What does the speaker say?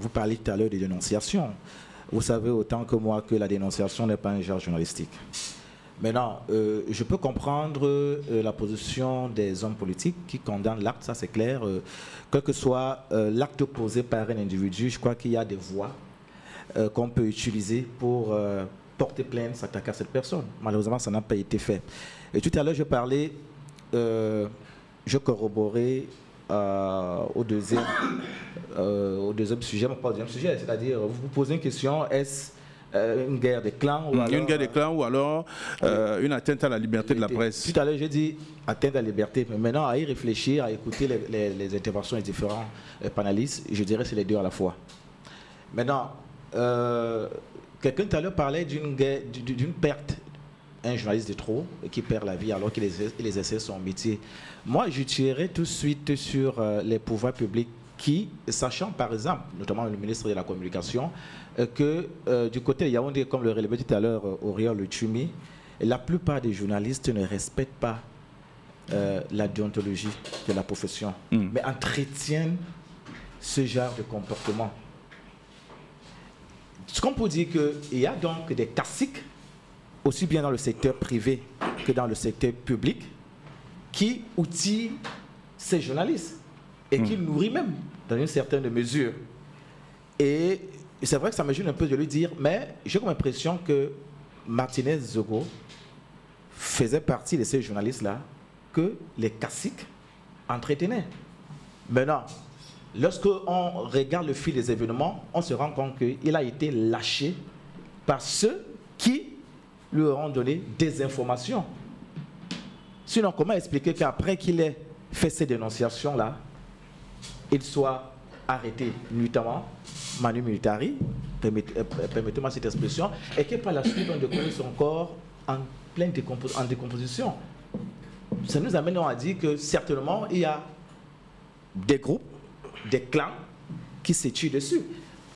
vous parlez tout à l'heure de dénonciation. Vous savez autant que moi que la dénonciation n'est pas un genre journalistique. Maintenant, je peux comprendre la position des hommes politiques qui condamnent l'acte, ça c'est clair. Quel que soit l'acte posé par un individu, je crois qu'il y a des voies qu'on peut utiliser pour porter plainte, s'attaquer à cette personne. Malheureusement, ça n'a pas été fait. Et tout à l'heure, je parlais, je corroborais au deuxième sujet, mais pas au deuxième sujet, c'est-à-dire vous vous posez une question, est-ce une guerre des clans ou alors, une guerre des clans ou alors une atteinte à la liberté de la presse. Tout à l'heure, j'ai dit atteinte à la liberté, mais maintenant, à y réfléchir, à écouter les interventions des différents panélistes, je dirais que c'est les deux à la fois. Maintenant, quelqu'un tout à l'heure parlait d'une perte, un journaliste de trop qui perd la vie alors qu'il exerçait son métier. Moi, je tirerais tout de suite sur les pouvoirs publics qui, sachant par exemple, notamment le ministre de la Communication, que du côté de Yaoundé, comme le relevait tout à l'heure Auriol Tchoumi, la plupart des journalistes ne respectent pas la déontologie de la profession, mais entretiennent ce genre de comportement. Ce qu'on peut dire qu'il y a donc des classiques, aussi bien dans le secteur privé que dans le secteur public, qui outillent ces journalistes et qui nourrit même dans une certaine mesure. Et c'est vrai que ça me gêne un peu de lui dire, mais j'ai comme impression que Martinez Zogo faisait partie de ces journalistes-là que les caciques entretenaient. Maintenant, lorsqu'on regarde le fil des événements, on se rend compte qu'il a été lâché par ceux qui lui auront donné des informations. Sinon, comment expliquer qu'après qu'il ait fait ces dénonciations-là, il soit arrêté nuitamment, manu militari, permettez-moi cette expression, et que par la suite on découvre son corps en pleine décomposition. Ça nous amène à dire que certainement il y a des groupes, des clans qui se tuent dessus.